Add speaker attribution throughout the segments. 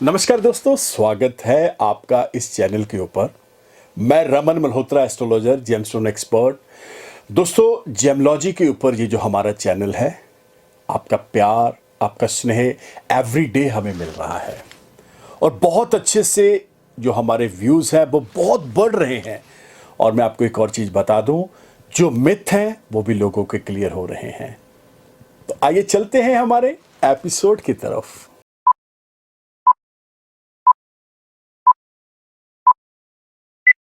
Speaker 1: नमस्कार दोस्तों, स्वागत है आपका इस चैनल के ऊपर। मैं Raman Malhotra, astrologer, gemstone expert. दोस्तों, जेमलॉजी के ऊपर ये जो हमारा चैनल है, आपका प्यार, आपका स्नेह एवरी डे हमें मिल रहा है और बहुत अच्छे से जो हमारे व्यूज़ हैं वो बहुत बढ़ रहे हैं। और मैं आपको एक और चीज़ बता दूं, जो मिथ हैं वो भी लोगों के क्लियर हो रहे हैं। तो आइए चलते हैं हमारे एपिसोड की तरफ।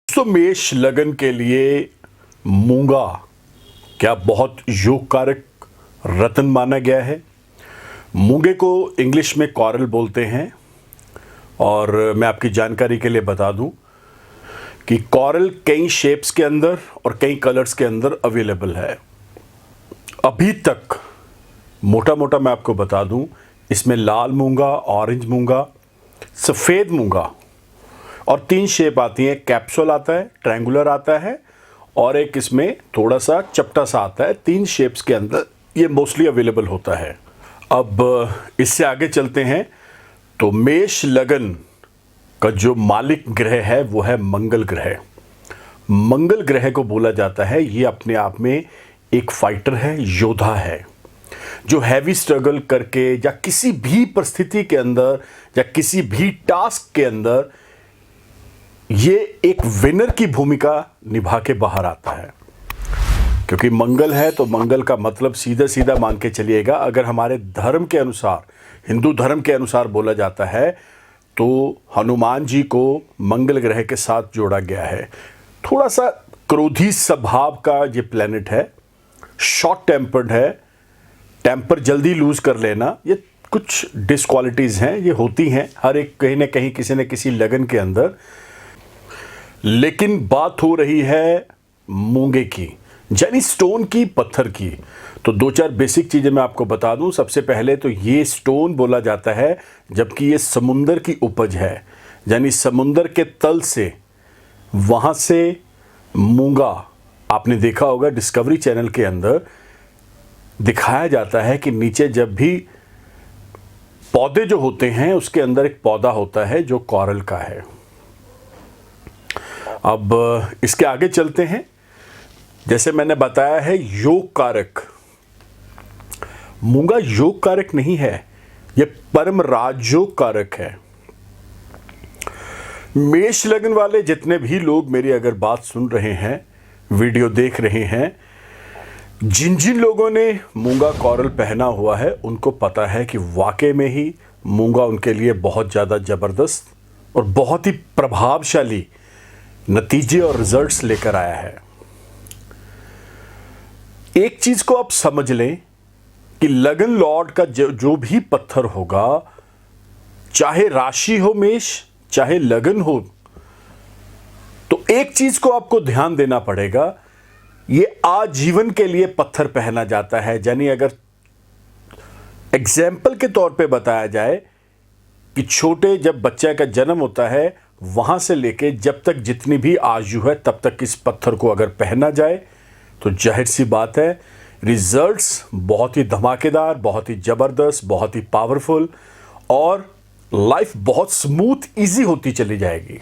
Speaker 1: दोस्तों, मेष लगन के लिए मूंगा क्या बहुत योग कारक रत्न माना गया है। मूंगे को इंग्लिश में कॉरल बोलते हैं और मैं आपकी जानकारी के लिए बता दूं कि कॉरल कई शेप्स के अंदर और कई कलर्स के अंदर अवेलेबल है। अभी तक मोटा मोटा मैं आपको बता दूं, इसमें लाल मूंगा, ऑरेंज मूंगा, सफ़ेद मूंगा और 3 शेप आती हैं। कैप्सूल आता है, ट्रायंगुलर आता है और एक इसमें थोड़ा सा चपटा सा आता है। 3 शेप्स के अंदर ये मोस्टली अवेलेबल होता है। अब इससे आगे चलते हैं तो मेष लगन का जो मालिक ग्रह है वो है मंगल ग्रह। मंगल ग्रह को बोला जाता है, ये अपने आप में एक फाइटर है, योद्धा है, जो हैवी स्ट्रगल करके या किसी भी परिस्थिति के अंदर या किसी भी टास्क के अंदर ये एक विनर की भूमिका निभा के बाहर आता है। क्योंकि मंगल है तो मंगल का मतलब सीधा सीधा मान के चलिएगा, अगर हमारे धर्म के अनुसार, हिंदू धर्म के अनुसार बोला जाता है तो हनुमान जी को मंगल ग्रह के साथ जोड़ा गया है। थोड़ा सा क्रोधी स्वभाव का ये प्लैनेट है, शॉर्ट टेम्पर्ड है, टेम्पर जल्दी लूज कर लेना, ये कुछ डिसक्वालिटीज़ हैं, ये होती हैं हर एक कहीं ना कहीं किसी न किसी लगन के अंदर। लेकिन बात हो रही है मूंगे की, यानी स्टोन की, पत्थर की। तो 2-4 बेसिक चीज़ें मैं आपको बता दूं। सबसे पहले तो ये स्टोन बोला जाता है जबकि ये समुंदर की उपज है, यानी समुंदर के तल से, वहाँ से मूंगा, आपने देखा होगा डिस्कवरी चैनल के अंदर दिखाया जाता है कि नीचे जब भी पौधे जो होते हैं उसके अंदर एक पौधा होता है जो कॉरल का है। अब इसके आगे चलते हैं। जैसे मैंने बताया है, योग कारक, मूंगा योग कारक नहीं है, यह परम राजयोग कारक है। मेष लगन वाले जितने भी लोग मेरी अगर बात सुन रहे हैं, वीडियो देख रहे हैं, जिन जिन लोगों ने मूंगा कॉरल पहना हुआ है उनको पता है कि वाकई में ही मूंगा उनके लिए बहुत ज़्यादा ज़बरदस्त और बहुत ही प्रभावशाली नतीजे और रिजल्ट्स लेकर आया है। एक चीज को आप समझ लें कि लगन लॉर्ड का जो भी पत्थर होगा, चाहे राशि हो मेष, चाहे लगन हो, तो एक चीज को आपको ध्यान देना पड़ेगा, ये आजीवन के लिए पत्थर पहना जाता है। यानी अगर एग्जाम्पल के तौर पे बताया जाए कि छोटे जब बच्चे का जन्म होता है वहां से लेके जब तक जितनी भी आयु है तब तक इस पत्थर को अगर पहना जाए तो जाहिर सी बात है रिजल्ट्स बहुत ही धमाकेदार, बहुत ही ज़बरदस्त, बहुत ही पावरफुल और लाइफ बहुत स्मूथ, इजी होती चली जाएगी।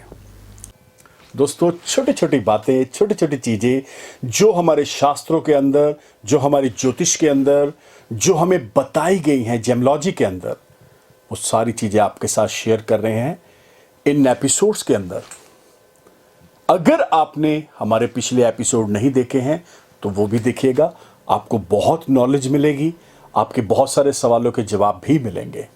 Speaker 1: दोस्तों, छोटी छोटी बातें, छोटी छोटी चीज़ें जो हमारे शास्त्रों के अंदर, जो हमारी ज्योतिष के अंदर, जो हमें बताई गई हैं जेमलॉजी के अंदर, वो सारी चीज़ें आपके साथ शेयर कर रहे हैं इन एपिसोड्स के अंदर। अगर आपने हमारे पिछले एपिसोड नहीं देखे हैं तो वो भी देखिएगा, आपको बहुत नॉलेज मिलेगी, आपके बहुत सारे सवालों के जवाब भी मिलेंगे।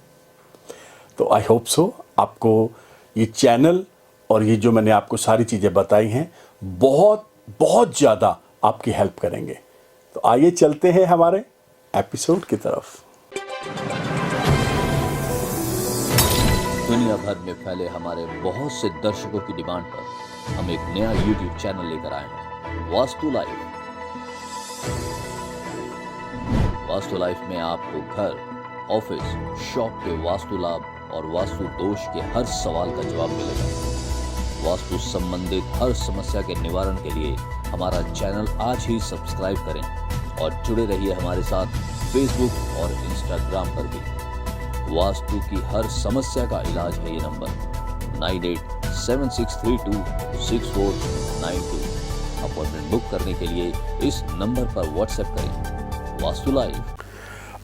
Speaker 1: तो आई होप सो आपको ये चैनल और ये जो मैंने आपको सारी चीज़ें बताई हैं बहुत बहुत ज़्यादा आपकी हेल्प करेंगे। तो आइए चलते हैं हमारे एपिसोड की तरफ।
Speaker 2: दुनिया भर में फैले हमारे बहुत से दर्शकों की डिमांड पर हम एक नया YouTube चैनल लेकर आए हैं, वास्तु लाइफ। वास्तु लाइफ में आपको घर, ऑफिस, शॉप के वास्तु लाभ और वास्तु दोष के हर सवाल का जवाब मिलेगा। वास्तु संबंधित हर समस्या के निवारण के लिए हमारा चैनल आज ही सब्सक्राइब करें और जुड़े रहिए हमारे साथ फेसबुक और इंस्टाग्राम पर भी। वास्तु की हर समस्या का इलाज है ये नंबर 9876326492। अपॉइंटमेंट बुक करने के लिए इस नंबर पर व्हाट्सएप करें। वास्तु लाइव।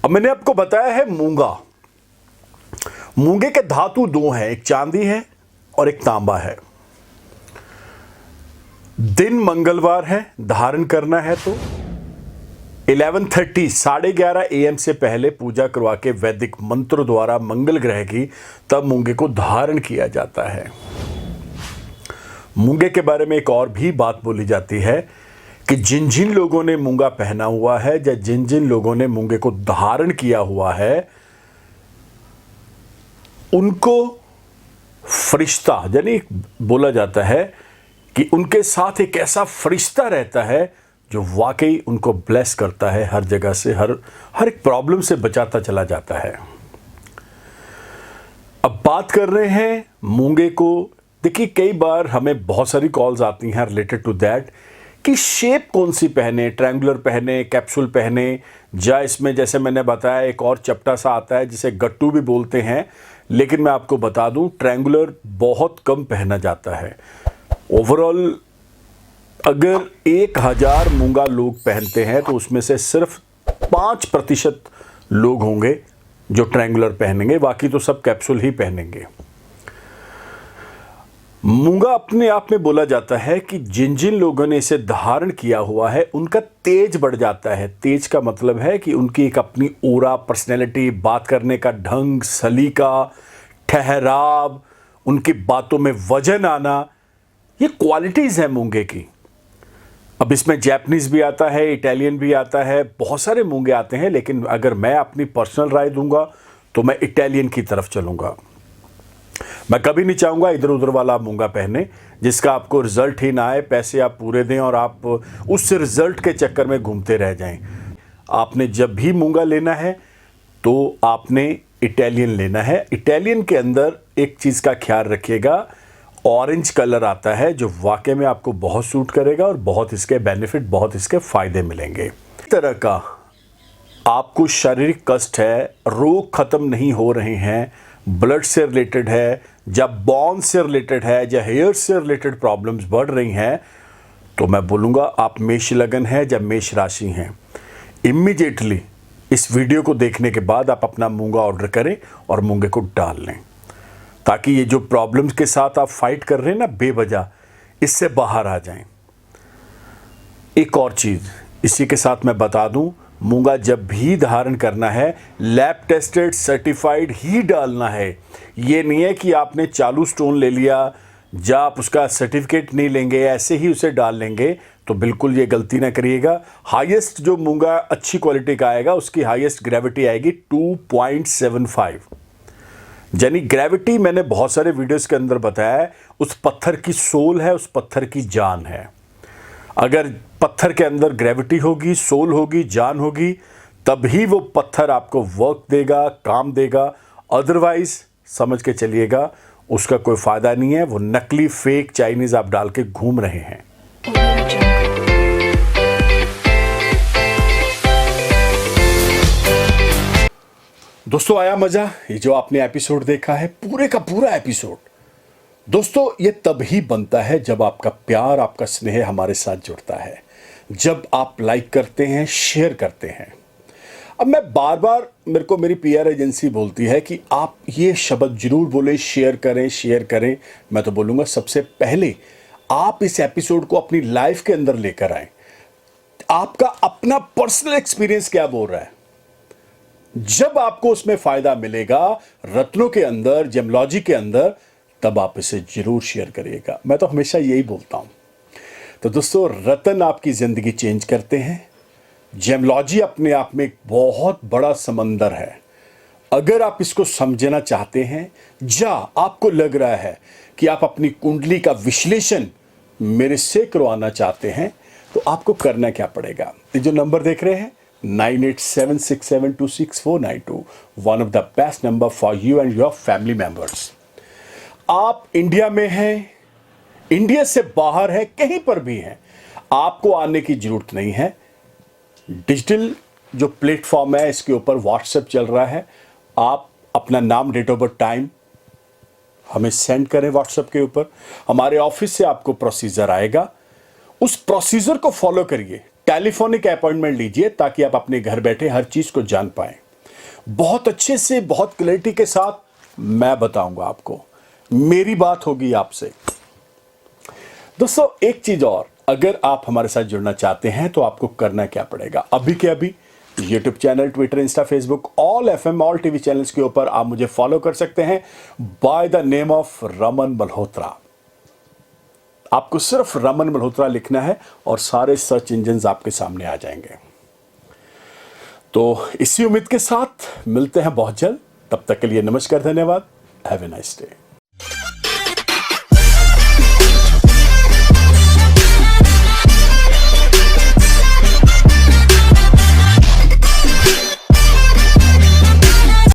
Speaker 1: अब मैंने आपको बताया है मूंगा। मूंगे के धातु दो हैं, एक चांदी है और एक तांबा है। दिन मंगलवार है, धारण करना है तो 11:30 11:30 AM से पहले पूजा करवा के वैदिक मंत्र द्वारा मंगल ग्रह की तब मूंगे को धारण किया जाता है। मूंगे के बारे में एक और भी बात बोली जाती है कि जिन जिन लोगों ने मूंगा पहना हुआ है या जिन जिन लोगों ने मूंगे को धारण किया हुआ है उनको फरिश्ता यानी बोला जाता है कि उनके साथ एक ऐसा फरिश्ता रहता है जो वाकई उनको ब्लेस करता है, हर जगह से हर एक प्रॉब्लम से बचाता चला जाता है। अब बात कर रहे हैं मूंगे को। देखिए कई बार हमें बहुत सारी कॉल्स आती हैं रिलेटेड टू दैट कि शेप कौन सी पहने, ट्रायंगुलर पहने, कैप्सूल पहने, या इसमें जैसे मैंने बताया एक और चपटा सा आता है जिसे गट्टू भी बोलते हैं, लेकिन मैं आपको बता दूं ट्रायंगुलर बहुत कम पहना जाता है। ओवरऑल अगर 1000 मूंगा लोग पहनते हैं तो उसमें से सिर्फ 5% लोग होंगे जो ट्रायंगुलर पहनेंगे, बाकी तो सब कैप्सूल ही पहनेंगे। मूंगा अपने आप में बोला जाता है कि जिन जिन लोगों ने इसे धारण किया हुआ है उनका तेज बढ़ जाता है। तेज का मतलब है कि उनकी एक अपनी ओरा, पर्सनैलिटी, बात करने का ढंग, सलीका, ठहराव, उनकी बातों में वजन आना, ये क्वालिटीज है मूंगे की। अब इसमें जैपनीज भी आता है, इटालियन भी आता है, बहुत सारे मूंगे आते हैं, लेकिन अगर मैं अपनी पर्सनल राय दूंगा तो मैं इटालियन की तरफ चलूंगा। मैं कभी नहीं चाहूंगा इधर उधर वाला मूंगा पहने जिसका आपको रिजल्ट ही ना आए, पैसे आप पूरे दें और आप उस रिजल्ट के चक्कर में घूमते रह जाएं। आपने जब भी मूंगा लेना है तो आपने इटालियन लेना है। इटालियन के अंदर एक चीज़ का ख्याल रखिएगा, ऑरेंज कलर आता है जो वाकई में आपको बहुत सूट करेगा और बहुत इसके बेनिफिट, बहुत इसके फायदे मिलेंगे। इस तरह का आपको शारीरिक कष्ट है, रोग खत्म नहीं हो रहे हैं, ब्लड से रिलेटेड है या बोन से रिलेटेड है या हेयर से रिलेटेड प्रॉब्लम्स बढ़ रही हैं, तो मैं बोलूँगा आप मेष लगन है या मेष राशि हैं, इमीडिएटली इस वीडियो को देखने के बाद आप अपना मूंगा ऑर्डर करें और मूंगे को डाल लें, ताकि ये जो प्रॉब्लम्स के साथ आप फाइट कर रहे हैं ना बेवजह, इससे बाहर आ जाएं। एक और चीज़ इसी के साथ मैं बता दूं, मूंगा जब भी धारण करना है लैब टेस्टेड सर्टिफाइड ही डालना है। ये नहीं है कि आपने चालू स्टोन ले लिया या आप उसका सर्टिफिकेट नहीं लेंगे, ऐसे ही उसे डाल लेंगे, तो बिल्कुल ये गलती ना करिएगा। हाईएस्ट जो मूंगा अच्छी क्वालिटी का आएगा उसकी हाईएस्ट ग्रेविटी आएगी 2.75, यानी ग्रेविटी मैंने बहुत सारे वीडियोस के अंदर बताया है, उस पत्थर की सोल है, उस पत्थर की जान है। अगर पत्थर के अंदर ग्रेविटी होगी, सोल होगी, जान होगी, तभी वो पत्थर आपको वर्क देगा, काम देगा। अदरवाइज समझ के चलिएगा उसका कोई फायदा नहीं है, वो नकली फेक चाइनीज आप डाल के घूम रहे हैं। दोस्तों आया मजा? ये जो आपने एपिसोड देखा है पूरे का पूरा एपिसोड, दोस्तों ये तभी बनता है जब आपका प्यार, आपका स्नेह हमारे साथ जुड़ता है, जब आप लाइक करते हैं, शेयर करते हैं। अब मैं बार बार, मेरे को मेरी पीआर एजेंसी बोलती है कि आप ये शब्द जरूर बोले, शेयर करें, शेयर करें। मैं तो बोलूँगा सबसे पहले आप इस एपिसोड को अपनी लाइफ के अंदर लेकर आए। आपका अपना पर्सनल एक्सपीरियंस क्या बोल रहा है, जब आपको उसमें फायदा मिलेगा रत्नों के अंदर, जेमोलॉजी के अंदर, तब आप इसे जरूर शेयर करिएगा। मैं तो हमेशा यही बोलता हूं। तो दोस्तों रत्न आपकी जिंदगी चेंज करते हैं। जेमोलॉजी अपने आप में एक बहुत बड़ा समंदर है। अगर आप इसको समझना चाहते हैं या आपको लग रहा है कि आप अपनी कुंडली का विश्लेषण मेरे से करवाना चाहते हैं, तो आपको करना क्या पड़ेगा? ये जो नंबर देख रहे हैं 9876726492, one of the best number for you and your family members. आप इंडिया में हैं, इंडिया से बाहर है, कहीं पर भी हैं, आपको आने की जरूरत नहीं है। डिजिटल जो प्लेटफॉर्म है इसके ऊपर व्हाट्सएप चल रहा है, आप अपना नाम, डेट ऑफ बर्थ, टाइम हमें सेंड करें व्हाट्सएप के ऊपर। हमारे ऑफिस से आपको प्रोसीजर आएगा, उस प्रोसीजर को फॉलो करिए, टेलीफोनिक अपॉइंटमेंट लीजिए ताकि आप अपने घर बैठे हर चीज को जान पाएं। बहुत अच्छे से, बहुत क्लैरिटी के साथ मैं बताऊंगा आपको, मेरी बात होगी आपसे। दोस्तों एक चीज और, अगर आप हमारे साथ जुड़ना चाहते हैं तो आपको करना क्या पड़ेगा, अभी के अभी YouTube channel, Twitter, Insta, Facebook, all FM, all TV channels के ऊपर आप मुझे फॉलो कर सकते हैं by the name of Raman Malhotra. आपको सिर्फ रमन मल्होत्रा लिखना है और सारे सर्च इंजन्स आपके सामने आ जाएंगे। तो इसी उम्मीद के साथ मिलते हैं बहुत जल्द, तब तक के लिए नमस्कार, धन्यवाद, हैव ए नाइस डे।